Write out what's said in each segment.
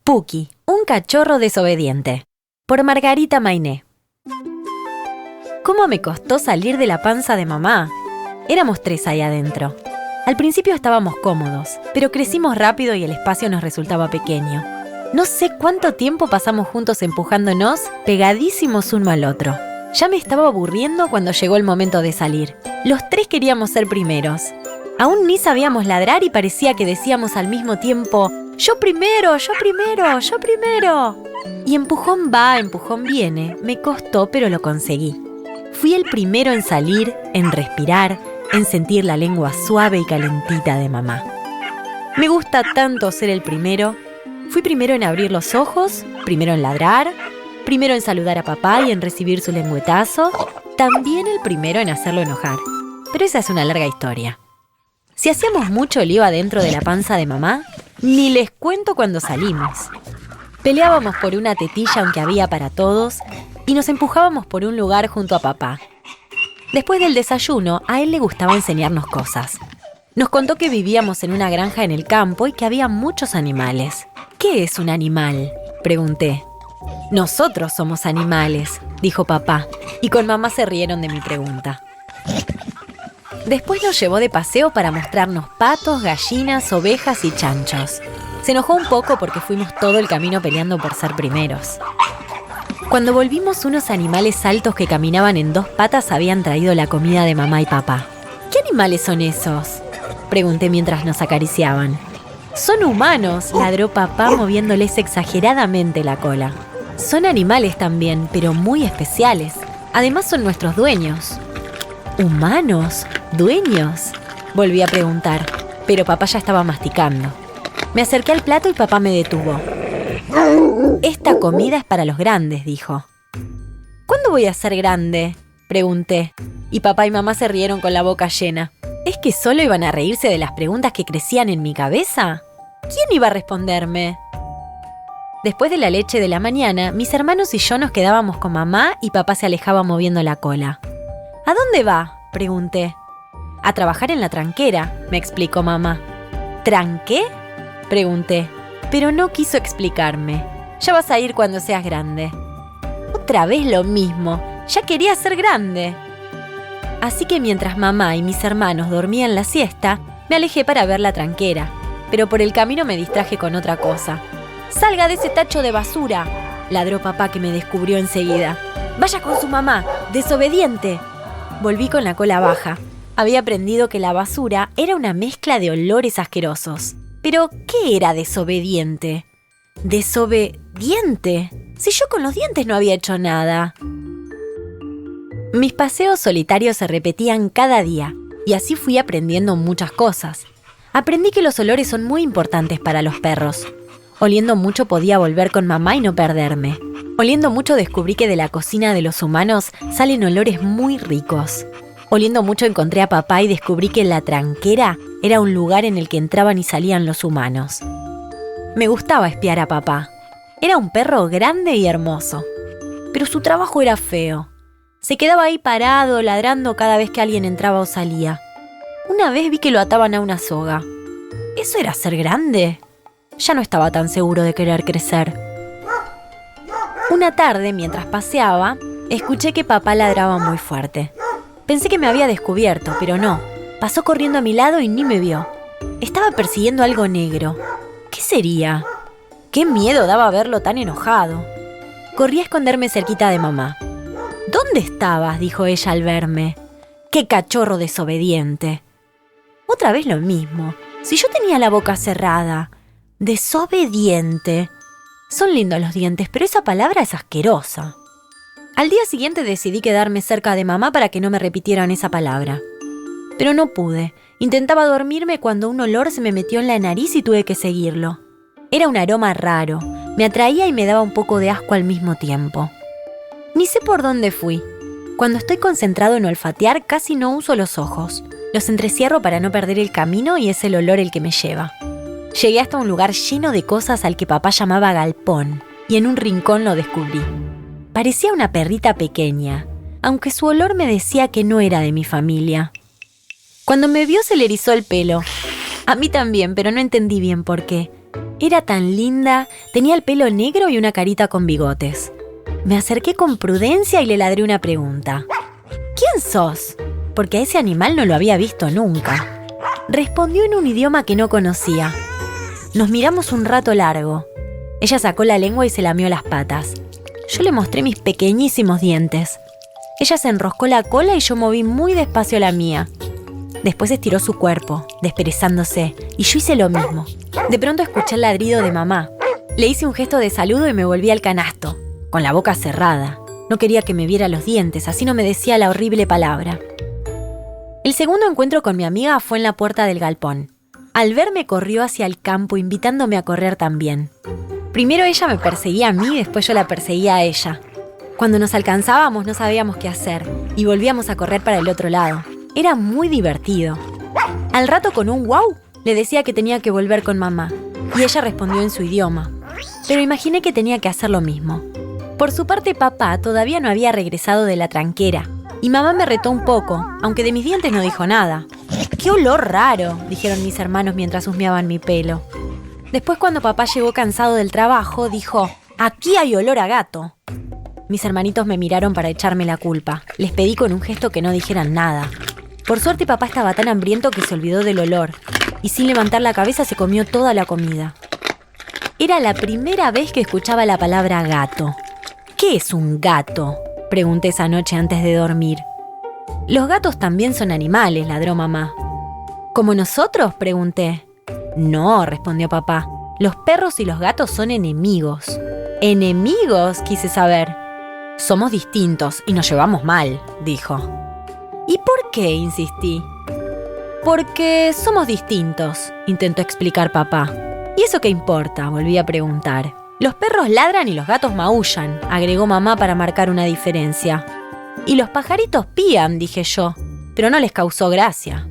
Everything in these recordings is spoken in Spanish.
Puki, un cachorro desobediente. Por Margarita Mainé. ¿Cómo me costó salir de la panza de mamá? Éramos 3 ahí adentro. Al principio estábamos cómodos, pero crecimos rápido y el espacio nos resultaba pequeño. No sé cuánto tiempo pasamos juntos empujándonos, pegadísimos uno al otro. Ya me estaba aburriendo cuando llegó el momento de salir. Los 3 queríamos ser primeros. Aún ni sabíamos ladrar y parecía que decíamos al mismo tiempo: ¡Yo primero, yo primero, yo primero! Y empujón va, empujón viene. Me costó, pero lo conseguí. Fui el primero en salir, en respirar, en sentir la lengua suave y calentita de mamá. Me gusta tanto ser el primero. Fui primero en abrir los ojos, primero en ladrar, primero en saludar a papá y en recibir su lengüetazo, también el primero en hacerlo enojar. Pero esa es una larga historia. Si hacíamos mucho lío adentro de la panza de mamá, ni les cuento cuando salimos. Peleábamos por una tetilla aunque había para todos y nos empujábamos por un lugar junto a papá. Después del desayuno, a él le gustaba enseñarnos cosas. Nos contó que vivíamos en una granja en el campo y que había muchos animales. ¿Qué es un animal?, pregunté. Nosotros somos animales, dijo papá, y con mamá se rieron de mi pregunta. Después nos llevó de paseo para mostrarnos patos, gallinas, ovejas y chanchos. Se enojó un poco porque fuimos todo el camino peleando por ser primeros. Cuando volvimos, unos animales altos que caminaban en 2 patas habían traído la comida de mamá y papá. ¿Qué animales son esos?, pregunté mientras nos acariciaban. Son humanos, ladró papá moviéndoles exageradamente la cola. Son animales también, pero muy especiales. Además son nuestros dueños. ¿Humanos? ¿Dueños?, volví a preguntar, pero papá ya estaba masticando. Me acerqué al plato y papá me detuvo. Esta comida es para los grandes, dijo. ¿Cuándo voy a ser grande?, pregunté, y papá y mamá se rieron con la boca llena. ¿Es que solo iban a reírse de las preguntas que crecían en mi cabeza? ¿Quién iba a responderme? Después de la leche de la mañana, mis hermanos y yo nos quedábamos con mamá y papá se alejaba moviendo la cola. ¿A dónde va?, pregunté. A trabajar en la tranquera, me explicó mamá. ¿Tranqué?, pregunté, pero no quiso explicarme. Ya vas a ir cuando seas grande. Otra vez lo mismo, ya quería ser grande. Así que mientras mamá y mis hermanos dormían la siesta, me alejé para ver la tranquera, pero por el camino me distraje con otra cosa. ¡Salga de ese tacho de basura!, ladró papá, que me descubrió enseguida. ¡Vaya con su mamá, desobediente! Volví con la cola baja. Había aprendido que la basura era una mezcla de olores asquerosos. ¿Pero qué era desobediente? ¿Desobediente? Si yo con los dientes no había hecho nada. Mis paseos solitarios se repetían cada día, y así fui aprendiendo muchas cosas. Aprendí que los olores son muy importantes para los perros. Oliendo mucho podía volver con mamá y no perderme. Oliendo mucho descubrí que de la cocina de los humanos salen olores muy ricos. Oliendo mucho encontré a papá y descubrí que la tranquera era un lugar en el que entraban y salían los humanos. Me gustaba espiar a papá. Era un perro grande y hermoso, pero su trabajo era feo. Se quedaba ahí parado, ladrando cada vez que alguien entraba o salía. Una vez vi que lo ataban a una soga. ¿Eso era ser grande? Ya no estaba tan seguro de querer crecer. Una tarde, mientras paseaba, escuché que papá ladraba muy fuerte. Pensé que me había descubierto, pero no. Pasó corriendo a mi lado y ni me vio. Estaba persiguiendo algo negro. ¿Qué sería? ¡Qué miedo daba verlo tan enojado! Corrí a esconderme cerquita de mamá. ¿Dónde estabas?, dijo ella al verme. ¡Qué cachorro desobediente! Otra vez lo mismo. Si yo tenía la boca cerrada. Desobediente. Son lindos los dientes, pero esa palabra es asquerosa. Al día siguiente decidí quedarme cerca de mamá para que no me repitieran esa palabra. Pero no pude. Intentaba dormirme cuando un olor se me metió en la nariz y tuve que seguirlo. Era un aroma raro. Me atraía y me daba un poco de asco al mismo tiempo. Ni sé por dónde fui. Cuando estoy concentrado en olfatear, casi no uso los ojos. Los entrecierro para no perder el camino y es el olor el que me lleva. Llegué hasta un lugar lleno de cosas al que papá llamaba galpón, y en un rincón lo descubrí. Parecía una perrita pequeña, aunque su olor me decía que no era de mi familia. Cuando me vio se le erizó el pelo. A mí también, pero no entendí bien por qué. Era tan linda, tenía el pelo negro y una carita con bigotes. Me acerqué con prudencia y le ladré una pregunta. ¿Quién sos? Porque a ese animal no lo había visto nunca. Respondió en un idioma que no conocía. Nos miramos un rato largo. Ella sacó la lengua y se lamió las patas. Yo le mostré mis pequeñísimos dientes. Ella se enroscó la cola y yo moví muy despacio la mía. Después estiró su cuerpo, desperezándose, y yo hice lo mismo. De pronto escuché el ladrido de mamá. Le hice un gesto de saludo y me volví al canasto, con la boca cerrada. No quería que me viera los dientes, así no me decía la horrible palabra. El segundo encuentro con mi amiga fue en la puerta del galpón. Al verme corrió hacia el campo, invitándome a correr también. Primero ella me perseguía a mí, después yo la perseguía a ella. Cuando nos alcanzábamos no sabíamos qué hacer y volvíamos a correr para el otro lado. Era muy divertido. Al rato con un wow le decía que tenía que volver con mamá y ella respondió en su idioma. Pero imaginé que tenía que hacer lo mismo. Por su parte papá todavía no había regresado de la tranquera y mamá me retó un poco, aunque de mis dientes no dijo nada. ¡Qué olor raro!, dijeron mis hermanos mientras husmeaban mi pelo. Después cuando papá llegó cansado del trabajo dijo: «Aquí hay olor a gato». Mis hermanitos me miraron para echarme la culpa. Les pedí con un gesto que no dijeran nada. Por suerte papá estaba tan hambriento que se olvidó del olor y sin levantar la cabeza se comió toda la comida. Era la primera vez que escuchaba la palabra gato. ¿Qué es un gato?, pregunté esa noche antes de dormir. Los gatos también son animales, ladró mamá. ¿Como nosotros?, pregunté. No, respondió papá. Los perros y los gatos son enemigos. ¿Enemigos?, quise saber. Somos distintos y nos llevamos mal, dijo. ¿Y por qué?, insistí. Porque somos distintos, intentó explicar papá. ¿Y eso qué importa?, volví a preguntar. Los perros ladran y los gatos maullan, agregó mamá para marcar una diferencia. Y los pajaritos pían, dije yo, pero no les causó gracia.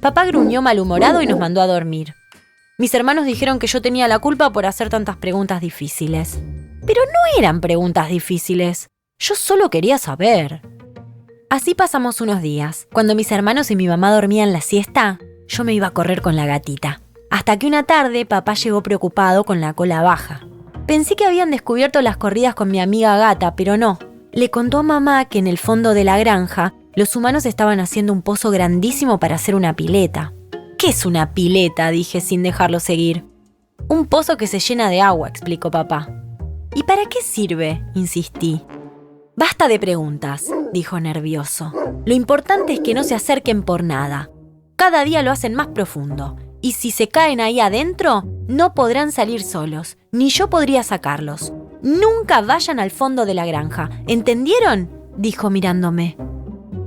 Papá gruñó malhumorado y nos mandó a dormir. Mis hermanos dijeron que yo tenía la culpa por hacer tantas preguntas difíciles. Pero no eran preguntas difíciles. Yo solo quería saber. Así pasamos unos días. Cuando mis hermanos y mi mamá dormían la siesta, yo me iba a correr con la gatita. Hasta que una tarde papá llegó preocupado con la cola baja. Pensé que habían descubierto las corridas con mi amiga gata, pero no. Le contó a mamá que en el fondo de la granja los humanos estaban haciendo un pozo grandísimo para hacer una pileta. ¿Qué es una pileta?, dije sin dejarlo seguir. Un pozo que se llena de agua, explicó papá. ¿Y para qué sirve?, insistí. Basta de preguntas, dijo nervioso. Lo importante es que no se acerquen por nada. Cada día lo hacen más profundo. Y si se caen ahí adentro, no podrán salir solos, ni yo podría sacarlos. Nunca vayan al fondo de la granja. ¿Entendieron?, dijo mirándome.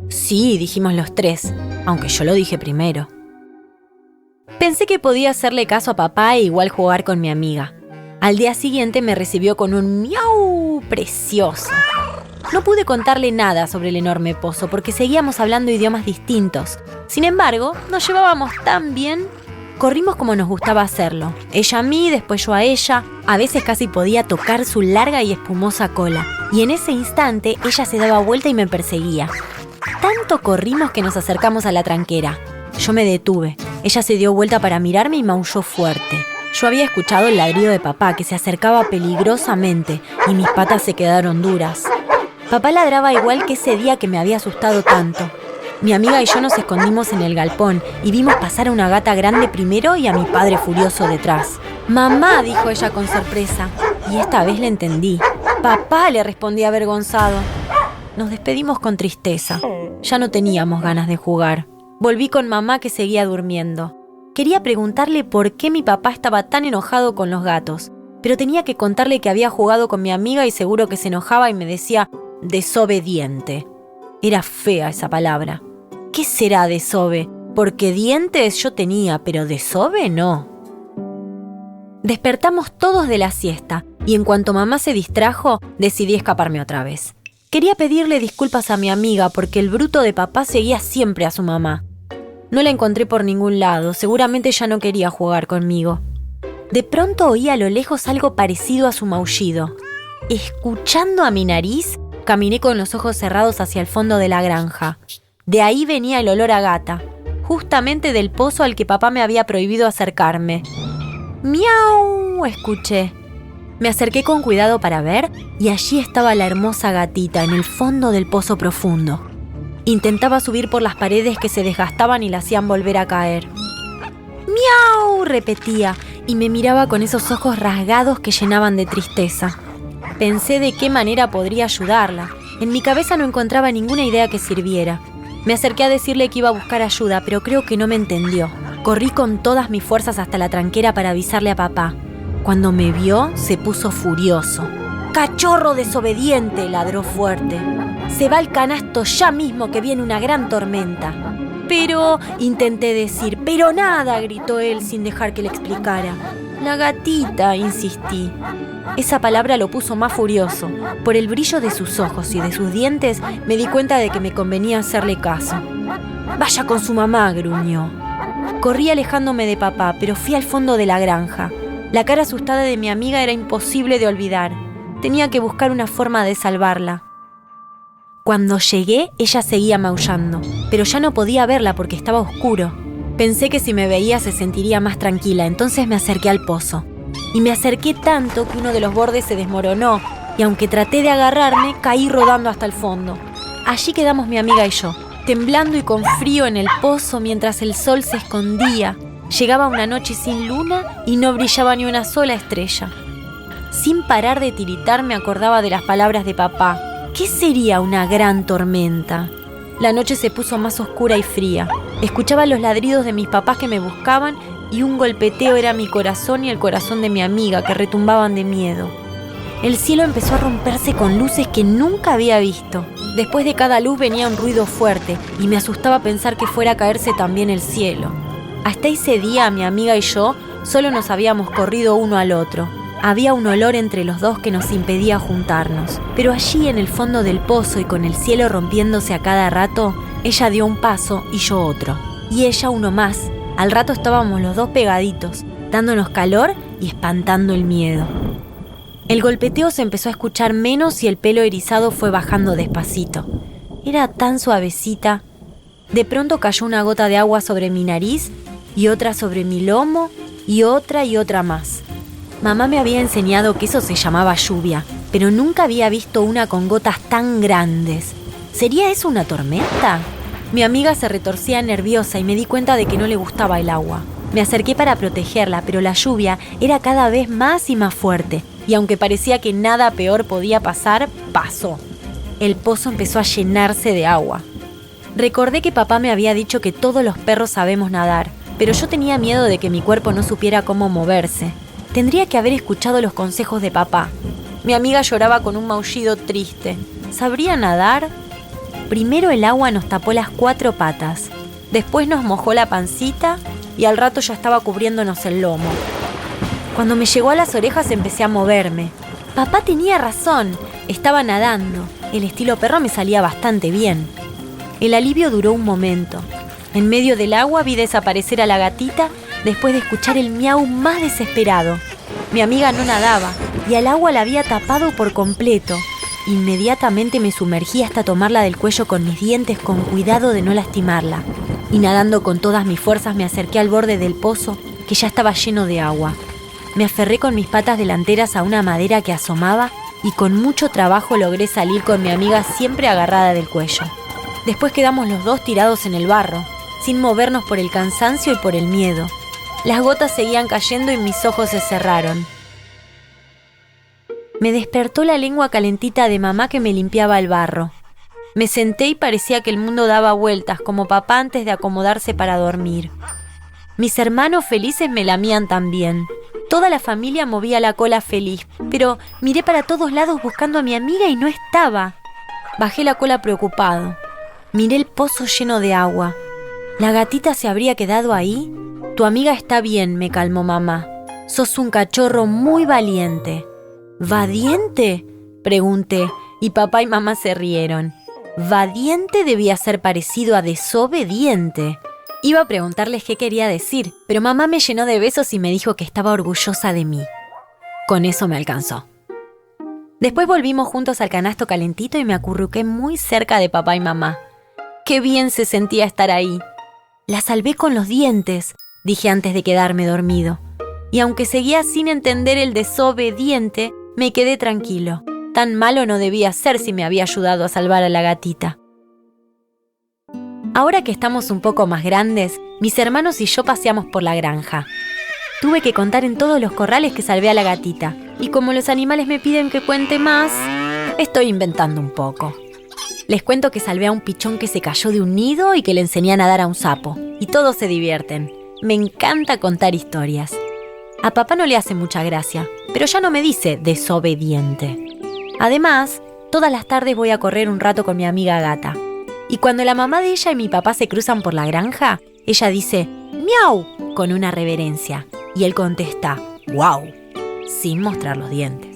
Sí, dijimos los tres, aunque yo lo dije primero. Pensé que podía hacerle caso a papá e igual jugar con mi amiga. Al día siguiente me recibió con un miau precioso. No pude contarle nada sobre el enorme pozo porque seguíamos hablando idiomas distintos. Sin embargo, nos llevábamos tan bien. Corrimos como nos gustaba hacerlo. Ella a mí, después yo a ella. A veces casi podía tocar su larga y espumosa cola. Y en ese instante ella se daba vuelta y me perseguía. Tanto corrimos que nos acercamos a la tranquera. Yo me detuve. Ella se dio vuelta para mirarme y maulló fuerte. Yo había escuchado el ladrido de papá que se acercaba peligrosamente y mis patas se quedaron duras. Papá ladraba igual que ese día que me había asustado tanto. Mi amiga y yo nos escondimos en el galpón y vimos pasar a una gata grande primero y a mi padre furioso detrás. «Mamá», dijo ella con sorpresa, y esta vez le entendí. «Papá», le respondí avergonzado. Nos despedimos con tristeza. Ya no teníamos ganas de jugar. Volví con mamá que seguía durmiendo. Quería preguntarle por qué mi papá estaba tan enojado con los gatos, pero tenía que contarle que había jugado con mi amiga y seguro que se enojaba y me decía desobediente. Era fea esa palabra. ¿Qué será desobe? Porque dientes yo tenía, pero desobe no. Despertamos todos de la siesta y en cuanto mamá se distrajo, decidí escaparme otra vez. Quería pedirle disculpas a mi amiga porque el bruto de papá seguía siempre a su mamá. No la encontré por ningún lado, seguramente ya no quería jugar conmigo. De pronto oí a lo lejos algo parecido a su maullido. Escuchando a mi nariz, caminé con los ojos cerrados hacia el fondo de la granja. De ahí venía el olor a gata, justamente del pozo al que papá me había prohibido acercarme. ¡Miau!, escuché. Me acerqué con cuidado para ver y allí estaba la hermosa gatita en el fondo del pozo profundo. Intentaba subir por las paredes que se desgastaban y la hacían volver a caer. ¡Miau!, repetía y me miraba con esos ojos rasgados que llenaban de tristeza. Pensé de qué manera podría ayudarla. En mi cabeza no encontraba ninguna idea que sirviera. Me acerqué a decirle que iba a buscar ayuda, pero creo que no me entendió. Corrí con todas mis fuerzas hasta la tranquera para avisarle a papá. Cuando me vio, se puso furioso. ¡Cachorro desobediente!, ladró fuerte. Se va al canasto ya mismo que viene una gran tormenta. Pero, intenté decir, pero nada, gritó él sin dejar que le explicara. La gatita, insistí. Esa palabra lo puso más furioso. Por el brillo de sus ojos y de sus dientes, me di cuenta de que me convenía hacerle caso. Vaya con su mamá, gruñó. Corrí alejándome de papá, pero fui al fondo de la granja. La cara asustada de mi amiga era imposible de olvidar. Tenía que buscar una forma de salvarla. Cuando llegué, ella seguía maullando, pero ya no podía verla porque estaba oscuro. Pensé que si me veía se sentiría más tranquila, entonces me acerqué al pozo. Y me acerqué tanto que uno de los bordes se desmoronó, y aunque traté de agarrarme, caí rodando hasta el fondo. Allí quedamos mi amiga y yo, temblando y con frío en el pozo mientras el sol se escondía. Llegaba una noche sin luna y no brillaba ni una sola estrella. Sin parar de tiritar me acordaba de las palabras de papá. ¿Qué sería una gran tormenta? La noche se puso más oscura y fría. Escuchaba los ladridos de mis papás que me buscaban y un golpeteo era mi corazón y el corazón de mi amiga que retumbaban de miedo. El cielo empezó a romperse con luces que nunca había visto. Después de cada luz venía un ruido fuerte y me asustaba pensar que fuera a caerse también el cielo. Hasta ese día mi amiga y yo solo nos habíamos corrido uno al otro. Había un olor entre los dos que nos impedía juntarnos. Pero allí en el fondo del pozo y con el cielo rompiéndose a cada rato, ella dio un paso y yo otro. Y ella uno más. Al rato estábamos los dos pegaditos, dándonos calor y espantando el miedo. El golpeteo se empezó a escuchar menos y el pelo erizado fue bajando despacito. Era tan suavecita. De pronto cayó una gota de agua sobre mi nariz y otra sobre mi lomo y otra más. Mamá me había enseñado que eso se llamaba lluvia, pero nunca había visto una con gotas tan grandes. ¿Sería eso una tormenta? Mi amiga se retorcía nerviosa y me di cuenta de que no le gustaba el agua. Me acerqué para protegerla, pero la lluvia era cada vez más y más fuerte, y aunque parecía que nada peor podía pasar, pasó. El pozo empezó a llenarse de agua. Recordé que papá me había dicho que todos los perros sabemos nadar, pero yo tenía miedo de que mi cuerpo no supiera cómo moverse. Tendría que haber escuchado los consejos de papá. Mi amiga lloraba con un maullido triste. ¿Sabría nadar? Primero el agua nos tapó las 4 patas. Después nos mojó la pancita y al rato ya estaba cubriéndonos el lomo. Cuando me llegó a las orejas empecé a moverme. Papá tenía razón. Estaba nadando. El estilo perro me salía bastante bien. El alivio duró un momento. En medio del agua vi desaparecer a la gatita después de escuchar el miau más desesperado. Mi amiga no nadaba y el agua la había tapado por completo. Inmediatamente me sumergí hasta tomarla del cuello con mis dientes con cuidado de no lastimarla. Y nadando con todas mis fuerzas me acerqué al borde del pozo que ya estaba lleno de agua. Me aferré con mis patas delanteras a una madera que asomaba y con mucho trabajo logré salir con mi amiga siempre agarrada del cuello. Después quedamos los dos tirados en el barro, sin movernos por el cansancio y por el miedo. Las gotas seguían cayendo y mis ojos se cerraron. Me despertó la lengua calentita de mamá que me limpiaba el barro. Me senté y parecía que el mundo daba vueltas, como papá antes de acomodarse para dormir. Mis hermanos felices me lamían también. Toda la familia movía la cola feliz, pero miré para todos lados buscando a mi amiga y no estaba. Bajé la cola preocupado. Miré el pozo lleno de agua. ¿La gatita se habría quedado ahí? Tu amiga está bien, me calmó mamá. Sos un cachorro muy valiente. ¿Vadiente?, pregunté, y papá y mamá se rieron. Vadiente debía ser parecido a desobediente. Iba a preguntarles qué quería decir, pero mamá me llenó de besos y me dijo que estaba orgullosa de mí. Con eso me alcanzó. Después volvimos juntos al canasto calentito y me acurruqué muy cerca de papá y mamá. ¡Qué bien se sentía estar ahí! La salvé con los dientes, dije antes de quedarme dormido. Y aunque seguía sin entender el desobediente, me quedé tranquilo. Tan malo no debía ser si me había ayudado a salvar a la gatita. Ahora que estamos un poco más grandes, mis hermanos y yo paseamos por la granja. Tuve que contar en todos los corrales que salvé a la gatita. Y como los animales me piden que cuente más, estoy inventando un poco. Les cuento que salvé a un pichón que se cayó de un nido y que le enseñé a nadar a un sapo. Y todos se divierten. Me encanta contar historias. A papá no le hace mucha gracia, pero ya no me dice desobediente. Además, todas las tardes voy a correr un rato con mi amiga gata. Y cuando la mamá de ella y mi papá se cruzan por la granja, ella dice «miau» con una reverencia. Y él contesta «guau», sin mostrar los dientes.